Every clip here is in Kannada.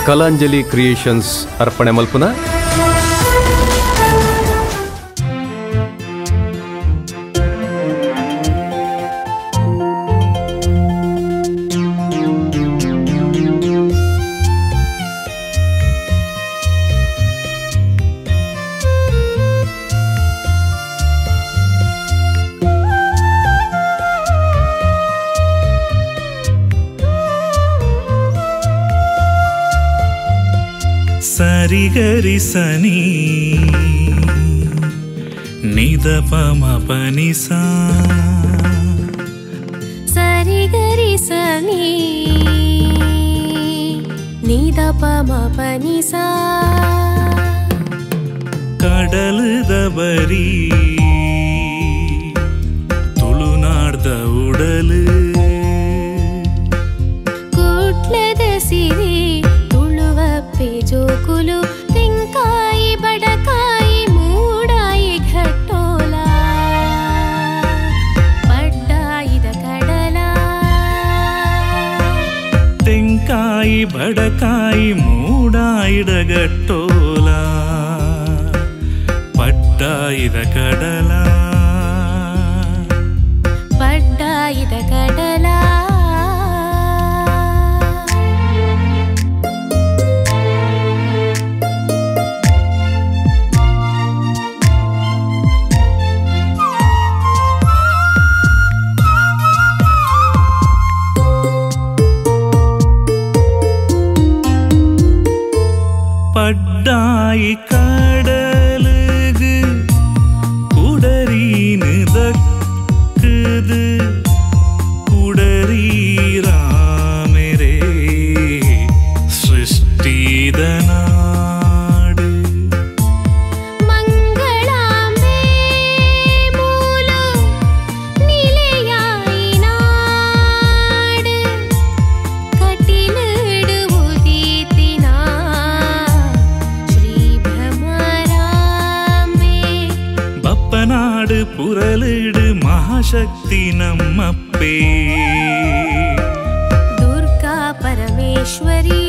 ಕಲಾಂಜಲಿ ಕ್ರಿಯೇಷನ್ಸ್ ಅರ್ಪಣೆ ಮಲ್ಪುನ ಸರಿಗರಿ ಸನಿ ನಿದ ಪಮ ಪನಿ ಸಾ ಸರಿಗರಿ ಸನಿ ನಿದ ಪಮ ಪನಿ ಸಾ ಕಡಲದ ಬರಿ ತುಳುನಾಡ್ದ ಉಡಲು ಕುಟ್ಲದ ಸಿರಿ ಜೋಕುಲು ತೆಂಕಾಯಿ ಬಡಕಾಯಿ ಮೂಡಾಯಿ ಘಟ್ಟೋಲ ಬಡ್ಡಾಯಿದ ಕಡಲ ತೆಂಕಾಯಿ ಬಡಕಾಯಿ ಮೂಡಾಯಿದ ಗಟ್ಟೋಲ ಬಡ್ಡಾಯಿದ ಕಡಲ ಬಡ್ಡಾಯಿದ ಕಡಲ பட்டாய் கடலுகு குடரீனு தக்குது குடரீராமெரே சிருஷ்டித நாடு ಮಂಗಳಾಂಬೆ ಮೂಲ ನಿಲೆಯಾಯಿ ನಾಡು ಕಟಿಲಡು ಉದಿತಿನ ಬಪ್ಪನಾಡು ಪುರಲಿಡು ಮಹಾಶಕ್ತಿ ನಮ್ಮಪ್ಪೇ ದುರ್ಗಾ ಪರಮೇಶ್ವರಿ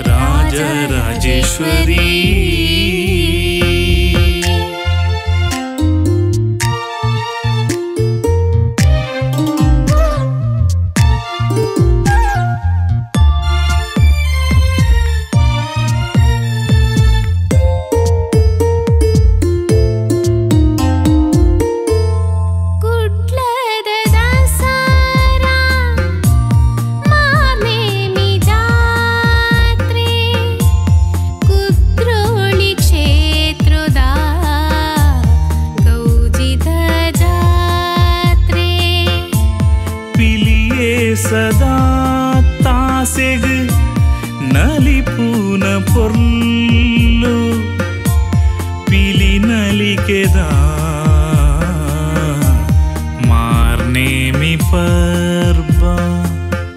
ರಾಜರಾಜೇಶ್ವರಿ ಸದಾ ತಾಸೆಗು ನಲಿಪೂನ ಪೊರ್ಲು ಪಿಲಿ ನಲಿಕೆದ ಮಾರ್ನೇಮಿ ಪರ್ಬ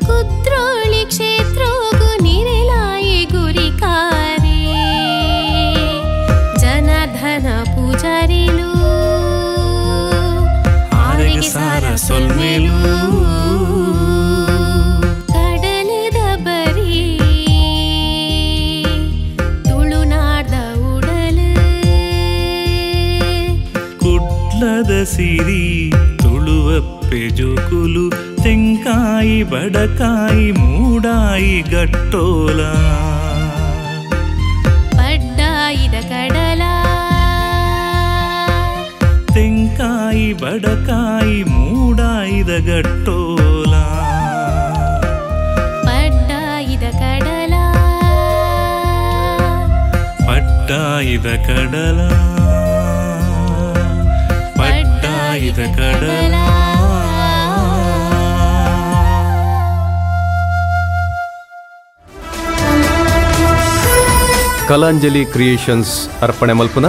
ಕುದ್ರೋಳಿ ಕ್ಷೇತ್ರೋಗು ನಿರೆಲಾಯಿ ಗುರಿಕಾರೆ ಜನಾರ್ದನ ಪೂಜಾರಿಲು ಆರೆಗೆ ಸಾರ ಸೊಲ್ಮೆಲು ಸಿರಿ ತುಳುವಪ್ಪೆ ಜೋಕುಲು ತೆಂಕಾಯಿ ಬಡಕಾಯಿ ಮೂಡಾಯಿ ಗಟ್ಟೋಲ ಬಡ್ಡಾಯಿದ ಕಡಲ ತೆಂಕಾಯಿ ಬಡಕಾಯಿ ಮೂಡಾಯಿದ ಗಟ್ಟೋಲ ಬಡ್ಡಾಯಿದ ಕಡಲ ಬಡ್ಡಾಯಿದ ಕಡಲ ಬಡ್ಡಾಯಿದ ಕಡಲ ಕಲಾಂಜಲಿ ಕ್ರಿಯೇಷನ್ಸ್ ಅರ್ಪಣೆ ಮಲ್ಪುನ